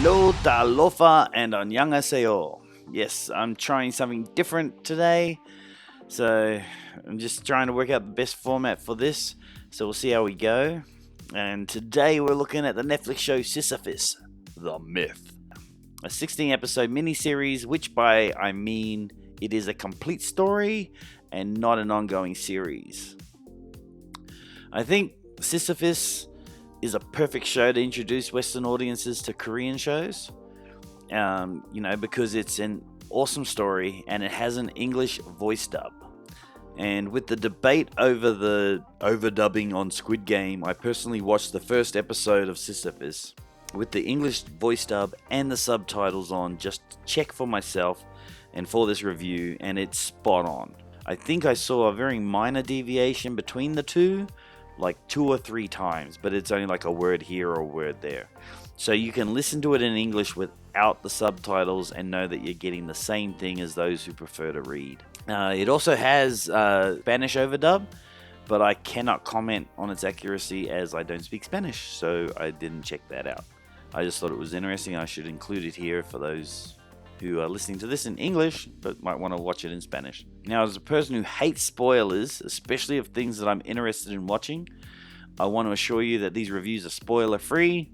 Hello, talofa, and annyeonghaseyo. Yes, I'm trying something different today. So I'm just trying to work out the best format for this. So we'll see how we go. And today we're looking at the Netflix show Sisyphus, the Myth. A 16 episode miniseries, which by I mean it is a complete story and not an ongoing series. I think Sisyphus is a perfect show to introduce Western audiences to Korean shows. Because it's an awesome story and it has an English voice dub. And with the debate over the overdubbing on Squid Game, I personally watched the first episode of Sisyphus with the English voice dub and the subtitles on just to check for myself and for this review, and it's spot on. I think I saw a very minor deviation between the two, like 2 or 3 times, but it's only like a word here or a word there. So you can listen to it in English without the subtitles and know that you're getting the same thing as those who prefer to read. It also has Spanish overdub, but I cannot comment on its accuracy as I don't speak Spanish, so I didn't check that out. I just thought it was interesting. I should include it here for those who are listening to this in English but might want to watch it in Spanish. Now, as a person who hates spoilers, especially of things that I'm interested in watching, I want to assure you that these reviews are spoiler free,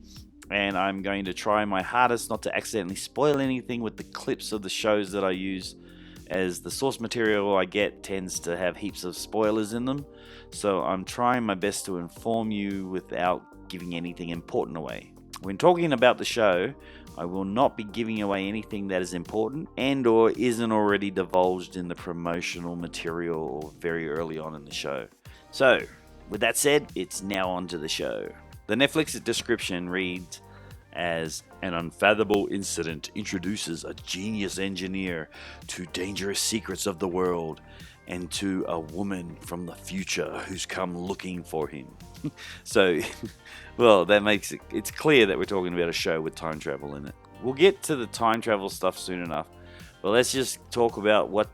and I'm going to try my hardest not to accidentally spoil anything with the clips of the shows that I use, as the source material I get tends to have heaps of spoilers in them. So I'm trying my best to inform you without giving anything important away. When talking about the show, I will not be giving away anything that is important and or isn't already divulged in the promotional material or very early on in the show. So, with that said, it's now on to the show. The Netflix description reads as an unfathomable incident introduces a genius engineer to dangerous secrets of the world and to a woman from the future who's come looking for him. So, well, that makes it's clear that we're talking about a show with time travel in it. We'll get to the time travel stuff soon enough, but let's just talk about what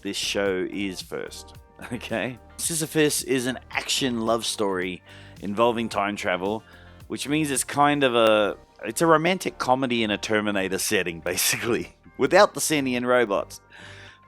this show is first, okay? Sisyphus is an action love story involving time travel, which means it's kind of it's a romantic comedy in a Terminator setting, basically, without the sentient robots.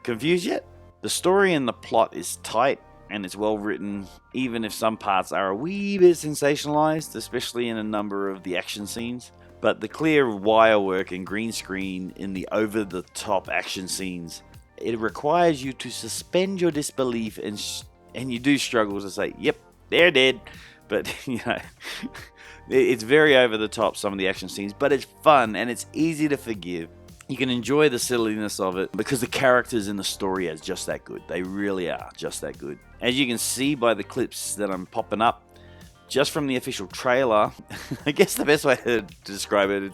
Confused yet? The story and the plot is tight and it's well written, even if some parts are a wee bit sensationalized, especially in a number of the action scenes. But the clear wire work and green screen in the over-the-top action scenes, it requires you to suspend your disbelief and you do struggle to say, yep, they're dead. But, it's very over the top, some of the action scenes, but it's fun and it's easy to forgive. You can enjoy the silliness of it because the characters in the story are just that good. They really are just that good. As you can see by the clips that I'm popping up, just from the official trailer, I guess the best way to describe it,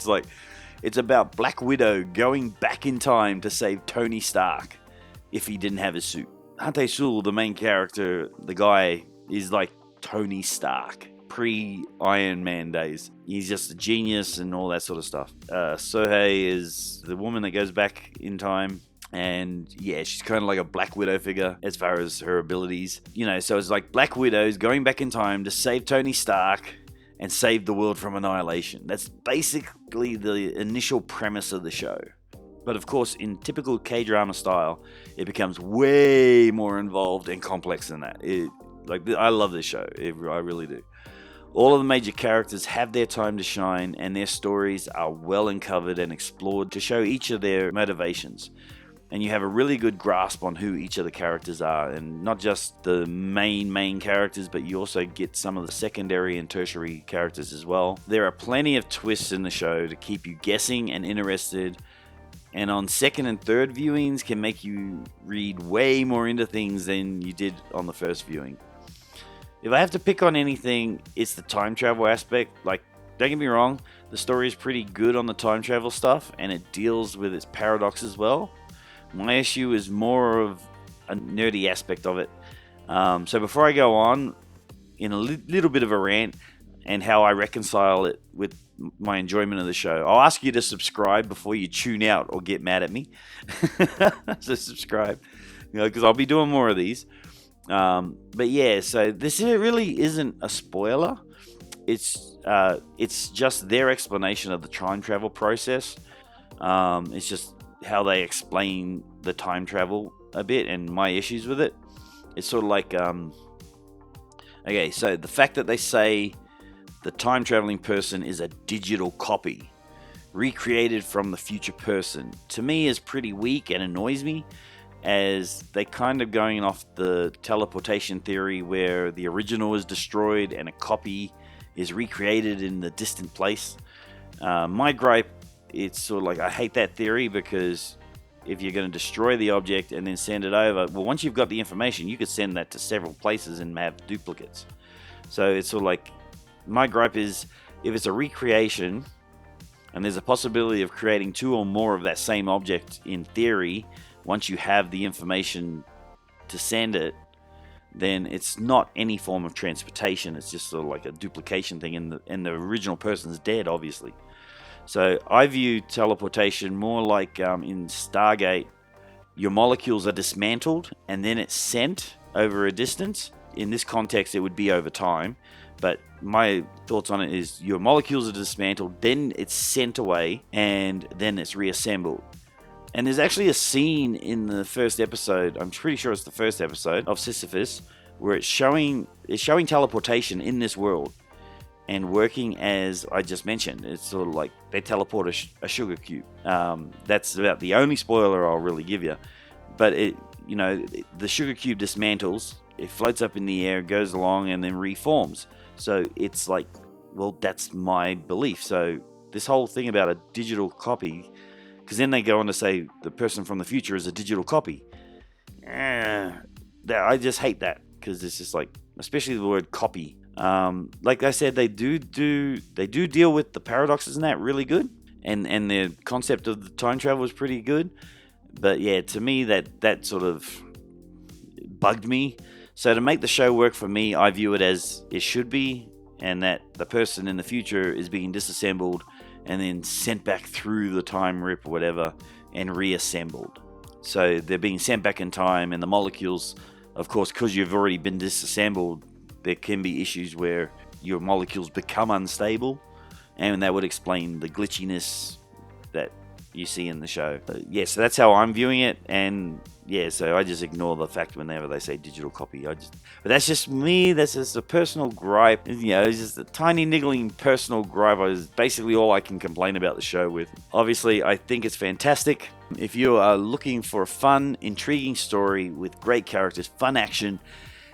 it's about Black Widow going back in time to save Tony Stark if he didn't have his suit. Tae-sul, the main character, the guy, is like Tony Stark pre-Iron Man days. He's just a genius and all that sort of stuff. Sohei is the woman that goes back in time, and yeah, she's kind of like a Black Widow figure as far as her abilities. So it's like Black Widow's going back in time to save Tony Stark and save the world from annihilation. That's basically the initial premise of the show. But of course, in typical K-drama style, it becomes way more involved and complex than that. I love this show. I really do. All of the major characters have their time to shine, and their stories are well uncovered and explored to show each of their motivations. And you have a really good grasp on who each of the characters are, and not just the main characters, but you also get some of the secondary and tertiary characters as well. There are plenty of twists in the show to keep you guessing and interested, and on second and third viewings can make you read way more into things than you did on the first viewing. If I have to pick on anything, it's the time travel aspect. Don't get me wrong, the story is pretty good on the time travel stuff, and it deals with its paradox as well. My issue is more of a nerdy aspect of it. So before I go on, in a little bit of a rant, and how I reconcile it with my enjoyment of the show, I'll ask you to subscribe before you tune out or get mad at me. So subscribe, because I'll be doing more of these. But yeah, so this really isn't a spoiler. it's just their explanation of the time travel process. It's just how they explain the time travel a bit and my issues with it. It's sort of like, okay, so the fact that they say the time traveling person is a digital copy recreated from the future person, to me is pretty weak and annoys me, as they kind of going off the teleportation theory where the original is destroyed and a copy is recreated in the distant place. My gripe, it's sort of like, I hate that theory, because if you're going to destroy the object and then send it over, well, once you've got the information, you could send that to several places and have duplicates. So it's sort of like, my gripe is, if it's a recreation and there's a possibility of creating 2 or more of that same object in theory, once you have the information to send it, then it's not any form of transportation. It's just sort of like a duplication thing, and the original person's dead, obviously. So I view teleportation more like in Stargate, your molecules are dismantled and then it's sent over a distance. In this context, it would be over time. But my thoughts on it is, your molecules are dismantled, then it's sent away, and then it's reassembled. And there's actually a scene in the first episode, I'm pretty sure it's the first episode of Sisyphus, where it's showing teleportation in this world and working as I just mentioned. It's sort of like they teleport a sugar cube. That's about the only spoiler I'll really give you. But the sugar cube dismantles, it floats up in the air, goes along, and then reforms. So it's like, well, that's my belief. So this whole thing about a digital copy, because then they go on to say the person from the future is a digital copy. I just hate that, because it's just like, especially the word copy. Like I said, they do deal with the paradoxes and that really good, and the concept of the time travel is pretty good. But yeah, to me that sort of bugged me. So to make the show work for me, I view it as it should be, and that the person in the future is being disassembled and then sent back through the time rip or whatever and reassembled. So they're being sent back in time, and the molecules, of course, because you've already been disassembled, there can be issues where your molecules become unstable, and that would explain the glitchiness that you see in the show. So that's how I'm viewing it, and so I just ignore the fact whenever they say digital copy. But that's just me. That's just a personal gripe. It's just a tiny niggling personal gripe. Is basically all I can complain about the show with. Obviously, I think it's fantastic. If you are looking for a fun, intriguing story with great characters, fun action,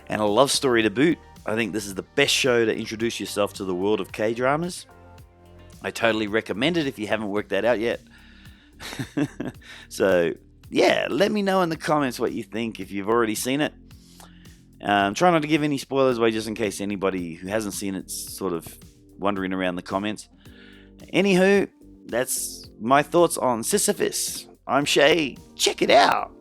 and a love story to boot, I think this is the best show to introduce yourself to the world of K-dramas. I totally recommend it if you haven't worked that out yet. So yeah, let me know in the comments what you think if you've already seen it. Try not to give any spoilers away, just in case anybody who hasn't seen it's sort of wandering around the comments. Anywho, that's my thoughts on Sisyphus. I'm Shay. Check it out.